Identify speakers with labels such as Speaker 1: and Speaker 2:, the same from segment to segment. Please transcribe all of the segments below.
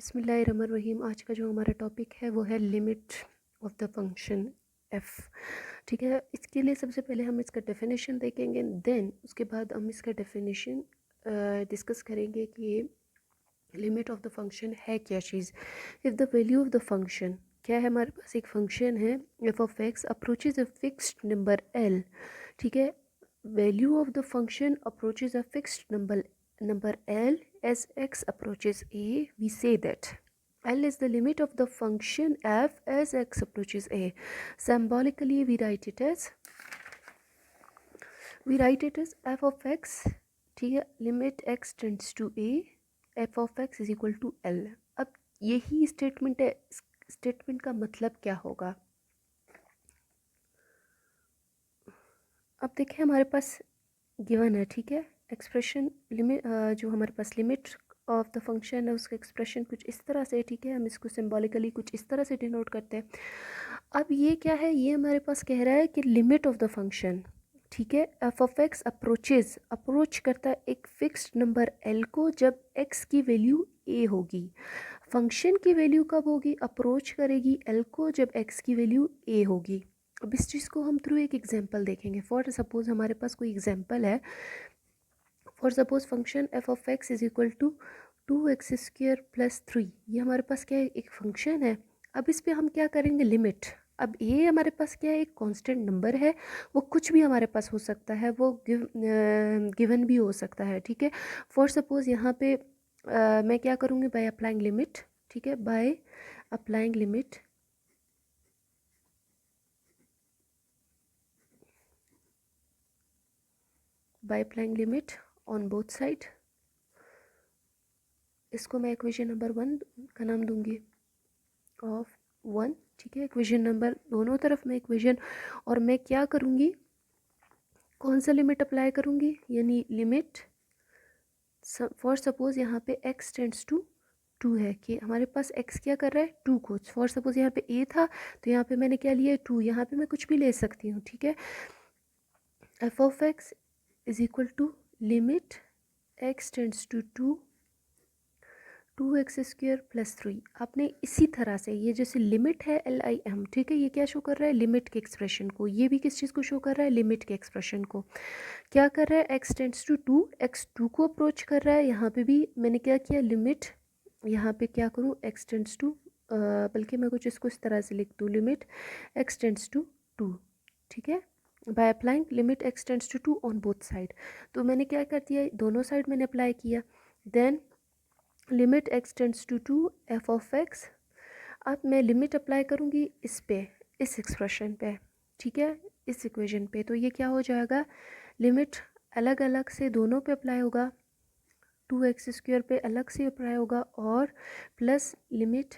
Speaker 1: बिस्मिल्लाहिर्रहमानिर्रहीम। आज का जो हमारा टॉपिक है वो है limit of the function F. ठीक है, इसके लिए सबसे पहले हम इसका डेफिनेशन देखेंगे, देन उसके बाद हम इसका डेफिनेशन डिस्कस करेंगे कि लिमिट ऑफ द फंक्शन है क्या चीज़। If the value of the function, क्या है, हमारे पास एक फंक्शन है F of X approaches a fixed number L. ठीक है, value of the function approaches a fixed number L as x approaches a, we say that L is the limit of the function f as x approaches a. Symbolically, we write it as f of x. ठीक है, limit x tends to a, f of x is equal to L. अब यही statement है, statement का मतलब क्या होगा। अब देखिए हमारे पास गिवन है, ठीक है, एक्सप्रेशन लिमिट जो हमारे पास लिमिट ऑफ द फंक्शन है उसका एक्सप्रेशन कुछ इस तरह से, ठीक है, हम इसको सिंबॉलिकली कुछ इस तरह से डिनोट करते हैं। अब ये क्या है, ये हमारे पास कह रहा है कि लिमिट ऑफ द फंक्शन, ठीक है, एफ ऑफ एक्स अप्रोच करता है एक फिक्स्ड नंबर एल को जब एक्स की वैल्यू ए होगी। फंक्शन की वैल्यू कब होगी, अप्रोच करेगी एल को जब एक्स की वैल्यू ए होगी। अब इस चीज़ को हम थ्रू एक एग्जांपल देखेंगे। फॉर सपोज हमारे पास कोई एग्जांपल है, for suppose function F of X is equal to 2x² + 3। ये हमारे पास क्या है, एक फंक्शन है। अब इस पे हम क्या करेंगे, लिमिट। अब ये हमारे पास क्या है, एक कांस्टेंट नंबर है, वो कुछ भी हमारे पास हो सकता है, वो गिवन भी हो सकता है। ठीक है, फॉर सपोज यहाँ पे मैं क्या करूँगी, बाय अप्लाइंग लिमिट। ठीक है, by applying limit on both side, इसको मैं इक्वेशन नंबर 1 का नाम दूंगी ऑफ 1। ठीक है, इक्वेशन नंबर दोनों तरफ मैं इक्वेशन, और मैं क्या करूँगी, कौन सा लिमिट अप्लाई करूँगी, यानी लिमिट फॉर सपोज यहाँ पे x टेंड्स टू 2 है, कि हमारे पास x क्या कर रहा है, 2 को। फॉर सपोज यहाँ पे a था तो यहाँ पे मैंने क्या लिया, 2। यहाँ पे मैं कुछ भी ले सकती हूँ। ठीक है, F of X is equal to limit x tends to 2x² + 3। आपने इसी तरह से ये जैसे लिमिट है LIM, ठीक है, ये क्या शो कर रहा है, लिमिट के एक्सप्रेशन को। ये भी किस चीज़ को शो कर रहा है, लिमिट के एक्सप्रेशन को। क्या कर रहा है, x टेंड्स टू 2, x 2 को अप्रोच कर रहा है। यहाँ पे भी मैंने क्या किया, लिमिट, यहाँ पे क्या करूँ, x टेंड्स टू, बल्कि मैं कुछ इसको इस तरह से लिख दूँ, लिमिट x टेंड्स टू 2। ठीक है, by applying limit x tends to 2 on both side. तो मैंने क्या कर दिया, दोनों साइड मैंने अप्लाई किया। Then limit x tends to 2 F of X. अब मैं लिमिट अप्लाई करूँगी इस पे, इस एक्सप्रेशन पे, ठीक है, इस इक्वेशन पे। तो ये क्या हो जाएगा, लिमिट अलग अलग से दोनों पे अप्लाई होगा, 2x² पे अलग से अप्लाई होगा, और plus limit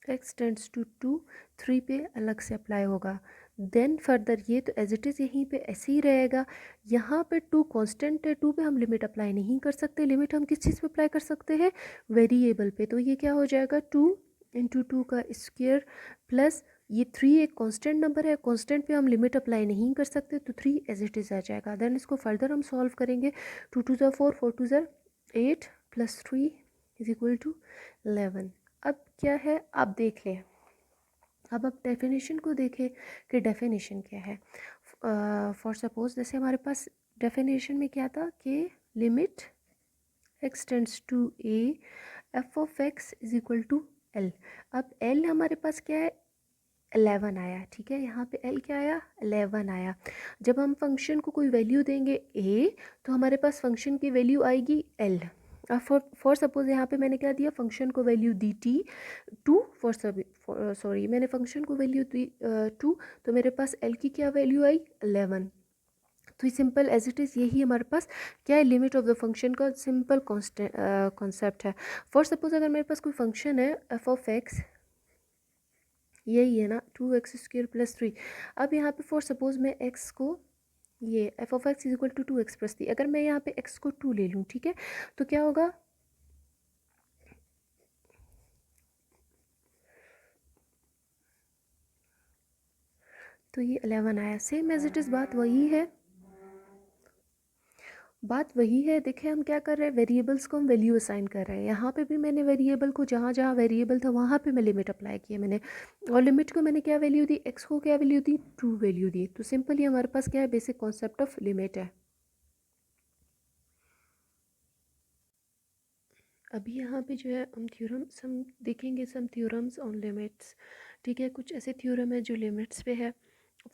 Speaker 1: x tends to 2 3 पे अलग से अप्लाई होगा। देन फर्दर ये तो एज इट इज़ यहीं पे ऐसे ही रहेगा। यहाँ पे 2 कांस्टेंट है, 2 पे हम लिमिट अप्लाई नहीं कर सकते। लिमिट हम किस चीज़ पे अप्लाई कर सकते हैं, वेरिएबल पे। तो ये क्या हो जाएगा, 2 × 2 का स्क्वायर प्लस ये 3 एक कांस्टेंट नंबर है, कांस्टेंट पे हम लिमिट अप्लाई नहीं कर सकते, तो 3 एज इट इज़ आ जाएगा। देन इसको फर्दर हम सॉल्व करेंगे, 2 2 ज़ा 4, 4 2 ज़ा 8 + 3 इज इक्वल टू 11। अब क्या है, आप देख लें, अब आप डेफिनेशन को देखें कि डेफिनेशन क्या है। फॉर सपोज जैसे हमारे पास डेफिनेशन में क्या था कि limit x tends to a f of x is equal to l। अब l हमारे पास क्या है, 11 आया। ठीक है, यहाँ पे l क्या आया, 11 आया। जब हम फंक्शन को कोई वैल्यू देंगे a, तो हमारे पास फंक्शन की वैल्यू आएगी l। अब फॉर सपोज यहाँ पे मैंने क्या दिया, फंक्शन को वैल्यू दी t 2, सॉरी मैंने फंक्शन को वैल्यू दी 2, तो मेरे पास l की क्या वैल्यू आई, 11। तो सिंपल एज इट इज़ यही हमारे पास क्या है, लिमिट ऑफ द फंक्शन का सिंपल कॉन्सेप्ट है। फॉर सपोज अगर मेरे पास कोई फंक्शन है एफ ऑफ एक्स, यही है ना, 2x² + 3। अब यहाँ पे फॉर सपोज मैं x को, ये F of X is equal to 2x + 3, अगर मैं यहाँ पे x को 2 ले लूँ, ठीक है, तो क्या होगा, तो ये 11 आया। सेम एज इट इज़ बात वही है, बात वही है। देखिए हम क्या कर रहे हैं, वेरिएबल्स को हम वैल्यू असाइन कर रहे हैं। यहाँ पे भी मैंने वेरिएबल को जहाँ जहाँ वेरिएबल था वहाँ पे मैं लिमिट अप्लाई किया मैंने, और लिमिट को मैंने क्या वैल्यू दी, एक्स को क्या वैल्यू दी, ट्रू वैल्यू दी। तो सिंपली हमारे पास क्या है, बेसिक कॉन्सेप्ट ऑफ लिमिट है। अभी यहाँ पे जो है हम देखेंगे सम थ्योरम्स ऑन लिमिट्स। ठीक है, कुछ ऐसे थ्योरम है जो लिमिट्स पे है।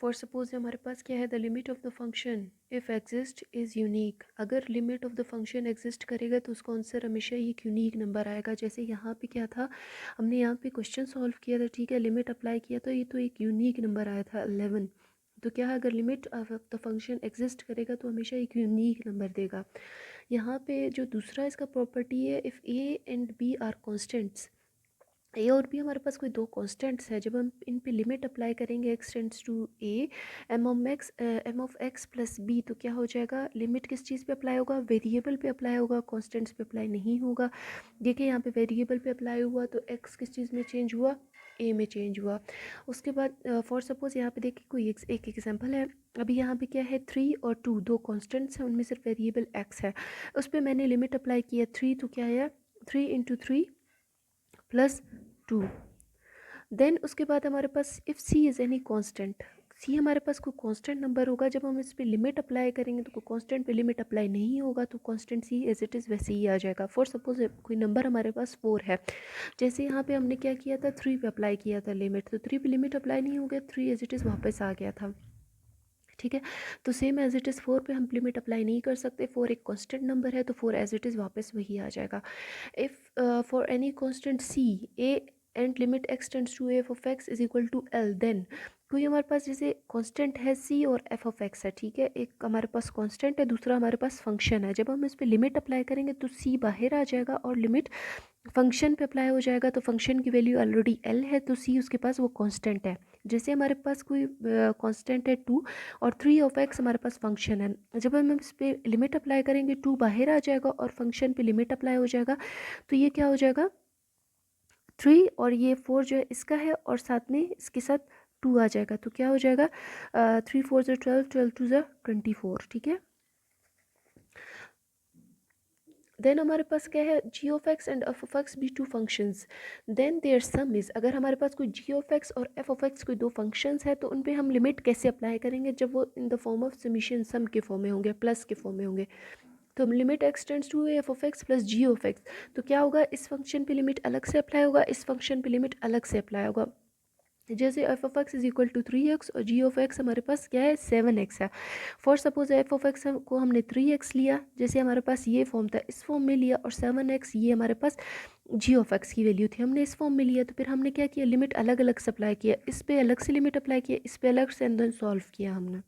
Speaker 1: फॉर सपोज हमारे पास क्या है, the limit of the function if exist is unique. अगर limit of the function exist करेगा तो उसका आंसर हमेशा एक यूनिक नंबर आएगा। जैसे यहाँ पे क्या था, हमने यहाँ पे क्वेश्चन सॉल्व किया था, ठीक है, लिमिट अप्लाई किया तो ये तो एक यूनिक नंबर आया था 11। तो क्या है, अगर limit of the function exist करेगा तो हमेशा एक यूनिक नंबर देगा। यहाँ पे जो दूसरा इसका प्रॉपर्टी है, if A and B are constants, A और बी हमारे पास कोई दो कॉन्स्टेंट्स है, जब हम इन पे लिमिट अप्लाई करेंगे X tends to A, M of X plus B, तो क्या हो जाएगा, लिमिट किस चीज़ पे अप्लाई होगा, वेरिएबल पे अप्लाई होगा, कॉन्स्टेंट्स पे अप्लाई नहीं होगा। देखिए यहाँ पे वेरिएबल पे अप्लाई हुआ तो एक्स किस चीज़ में चेंज हुआ, ए में चेंज हुआ। उसके बाद फॉर सपोज यहाँ पे देखिए कोई एक एग्जांपल है। अभी यहाँ पे क्या है, 3 और 2 दो कॉन्स्टेंट्स हैं, उनमें सिर्फ वेरिएबल एक्स है, उस पर मैंने लिमिट अप्लाई किया 3, तो क्या आया 3 × 3 + 2। देन उसके बाद हमारे पास if C is any constant, C हमारे पास कोई कांस्टेंट नंबर होगा, जब हम इस पे लिमिट अप्लाई करेंगे तो कोई कांस्टेंट पे लिमिट अप्लाई नहीं होगा तो constant C as it is वैसे ही आ जाएगा। फॉर सपोज कोई नंबर हमारे पास 4 है, जैसे यहाँ पे हमने क्या किया था, 3 पे अप्लाई किया था लिमिट, तो 3 पे लिमिट अप्लाई नहीं हो गया, 3 एज इट इज़ वापस आ गया था। ठीक है, तो सेम एज इट इज़ 4 पे हम लिमिट अप्लाई नहीं कर सकते, 4 एक कांस्टेंट नंबर है तो 4 एज इट इज़ वापस वही आ जाएगा। If for any constant C A and limit X tends to F of X is equal to L, then कोई हमारे पास जैसे कांस्टेंट है सी और एफ ऑफ एक्स है, ठीक है, एक हमारे पास कांस्टेंट है, दूसरा हमारे पास फंक्शन है, जब हम इस पर लिमिट अप्लाई करेंगे तो सी बाहर आ जाएगा और लिमिट फंक्शन पे अप्लाई हो जाएगा, तो फंक्शन की वैल्यू ऑलरेडी एल है तो सी उसके पास वो कांस्टेंट है। जैसे हमारे पास कोई कांस्टेंट है 2 और 3 ऑफ एक्स हमारे पास फंक्शन है, जब हम इस पर लिमिट अप्लाई करेंगे 2 बाहर आ जाएगा और फंक्शन पे लिमिट अप्लाई हो जाएगा, तो ये क्या हो जाएगा 3 और ये 4 जो है इसका है और साथ में इसके साथ 2 आ जाएगा, तो क्या हो जाएगा 3 4 ज़ा 12, 12 2 ज़ा 24। ठीक है, देन हमारे पास क्या है, G of X and F of X be two functions, then their sum is, अगर हमारे पास कोई जी ऑफ एक्स और एफ ऑफ एक्स कोई दो फंक्शंस है तो उन पे हम लिमिट कैसे अप्लाई करेंगे, जब वो in the form of summation sum के फॉर्म में होंगे, प्लस के फॉर्म में होंगे। तो limit X tends to F of X plus G of X, तो क्या होगा, इस फंक्शन पे लिमिट अलग से अप्लाई होगा, इस फंक्शन पे लिमिट अलग से अप्लाई होगा। जैसे F of X is equal to 3x और जी ऑफ एक्स हमारे पास क्या है 7x है। For suppose F of x को हमने 3x लिया, जैसे हमारे पास ये फॉर्म था इस फॉर्म में लिया, और 7x ये हमारे पास जी ऑफ एक्स की वैल्यू थी, हमने इस फॉर्म में लिया, तो फिर हमने क्या किया, लिमिट अलग अलग से अप्लाई किया, इस पे अलग से लिमिट अप्लाई किया, इस पे अलग से, एंड देन सॉल्व किया हमने।